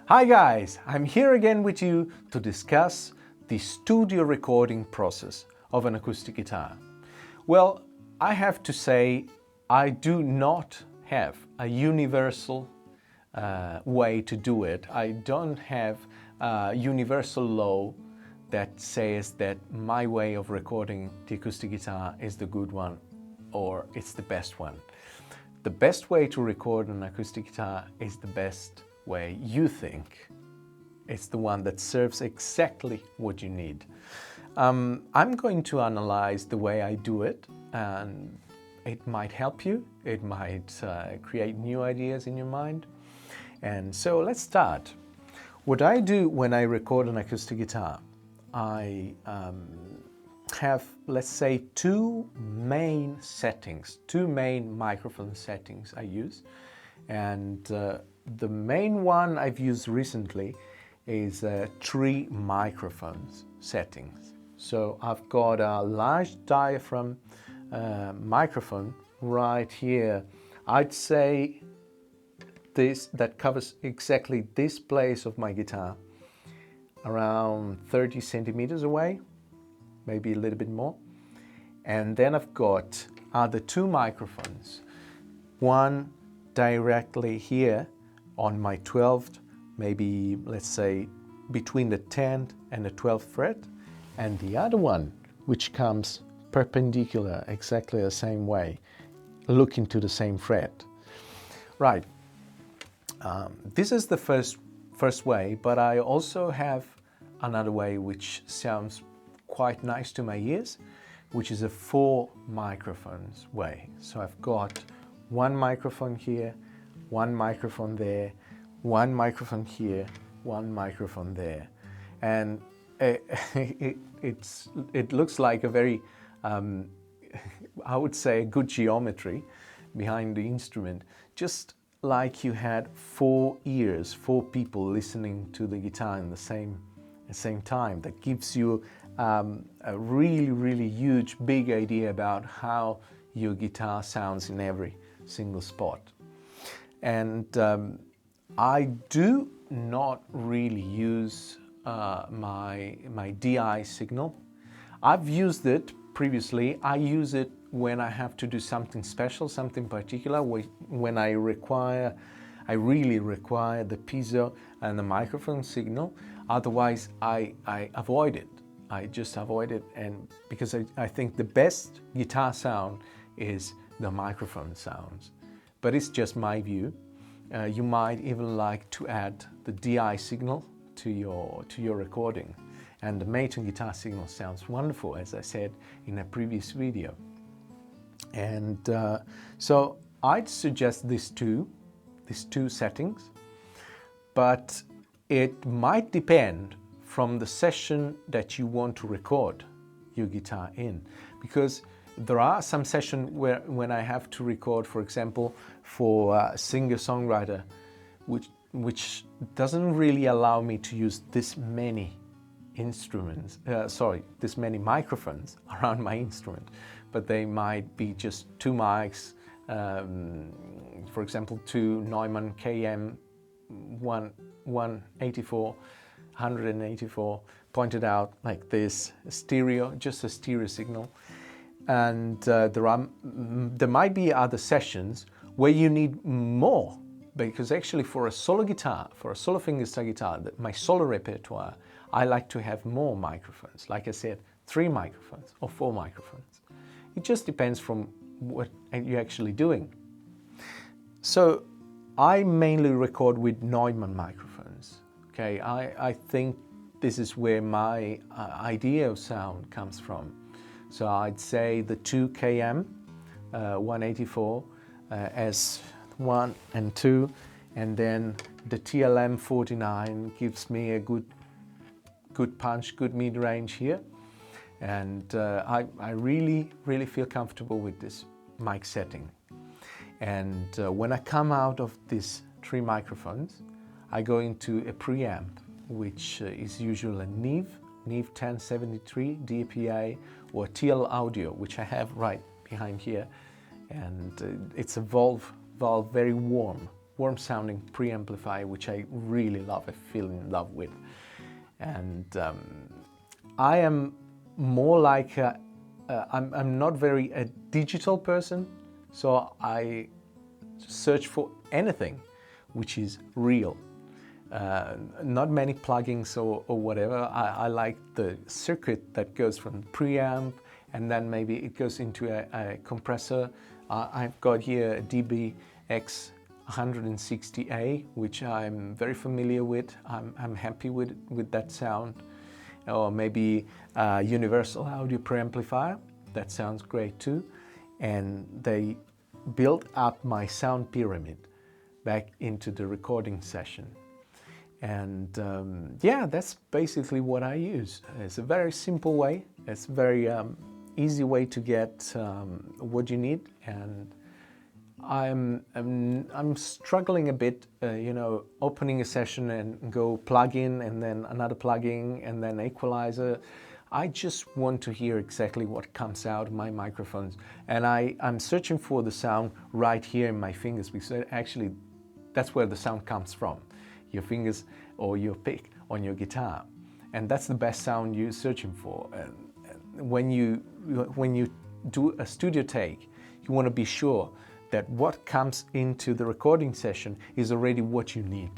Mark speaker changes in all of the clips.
Speaker 1: Hi guys, I'm here again with you to discuss the studio recording process of an acoustic guitar. Well, I have to say I do not have a universal way to do it. I don't have a universal law that says that my way of recording the acoustic guitar is the good one or it's the best one. The best way to record an acoustic guitar is the best way you think. It's the one that serves exactly what you need. I'm going to analyze the way I do it, and it might help you. It might create new ideas in your mind. And so let's start. What I do when I record an acoustic guitar, I have, let's say, two main settings, two main microphone settings I use. And the main one I've used recently is 3 microphones settings. So I've got a large diaphragm microphone right here. I'd say that covers exactly this place of my guitar, around 30 centimeters away, maybe a little bit more. And then I've got other 2 microphones, one directly here on my 12th, maybe let's say between the 10th and the 12th fret, and the other one which comes perpendicular exactly the same way, looking to the same fret. Right, this is the first way, but I also have another way which sounds quite nice to my ears, which is a 4 microphones way. So I've got one microphone here, one microphone there, one microphone here, one microphone there. And it looks like a very, I would say, a good geometry behind the instrument, just like you had 4 ears, 4 people listening to the guitar in the same time. That gives you a really huge, big idea about how your guitar sounds in every single spot. And I do not really use my DI signal. I've used it previously. I use it when I have to do something special, something particular, when I really require the piezo and the microphone signal. Otherwise, I avoid it. I just avoid it, and because I think the best guitar sound is the microphone sounds. But it's just my view. You might even like to add the DI signal to your recording. And the Maton guitar signal sounds wonderful, as I said in a previous video. And so I'd suggest these two settings, but it might depend from the session that you want to record your guitar in, because there are some sessions when I have to record, for example, for a singer-songwriter, which doesn't really allow me to use this many this many microphones around my instrument, but they might be just 2 mics, for example, 2 Neumann KM 184 pointed out like this, stereo, just a stereo signal. And there might be other sessions where you need more, because actually for a solo guitar, for a solo fingerstyle guitar, my solo repertoire, I like to have more microphones. Like I said, 3 microphones or 4 microphones. It just depends from what you're actually doing. So I mainly record with Neumann microphones. Okay, I think this is where my idea of sound comes from. So I'd say the 2 KM 184 as 1 and 2, and then the TLM 49 gives me a good punch, good mid-range here. And I really feel comfortable with this mic setting. And when I come out of these 3 microphones, I go into a preamp, which is usually a Neve 1073 DPA or TL Audio, which I have right behind here. And it's a valve very warm, warm sounding preamplifier, which I really love, I feel in love with. And I am more like I'm not very a digital person, so I search for anything which is real. Not many plugins or whatever. I like the circuit that goes from preamp, and then maybe it goes into a compressor. I've got here a DBX 160A, which I'm very familiar with. I'm happy with that sound. Or maybe a universal audio preamplifier, that sounds great too. And they built up my sound pyramid back into the recording session. And yeah, that's basically what I use. It's a very simple way. It's a very easy way to get what you need. And I'm struggling a bit, you know, opening a session and go plug-in and then another plug-in and then equalizer. I just want to hear exactly what comes out of my microphones. And I'm searching for the sound right here in my fingers, because actually that's where the sound comes from. Your fingers or your pick on your guitar. And that's the best sound you're searching for. And when you do a studio take, you want to be sure that what comes into the recording session is already what you need.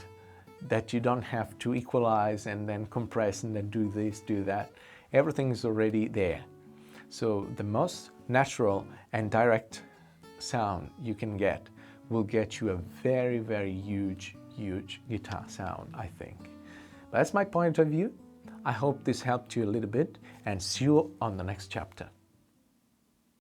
Speaker 1: That you don't have to equalize and then compress and then do this, do that. Everything is already there. So the most natural and direct sound you can get will get you a very, very huge guitar sound, I think. But that's my point of view. I hope this helped you a little bit, and see you on the next chapter.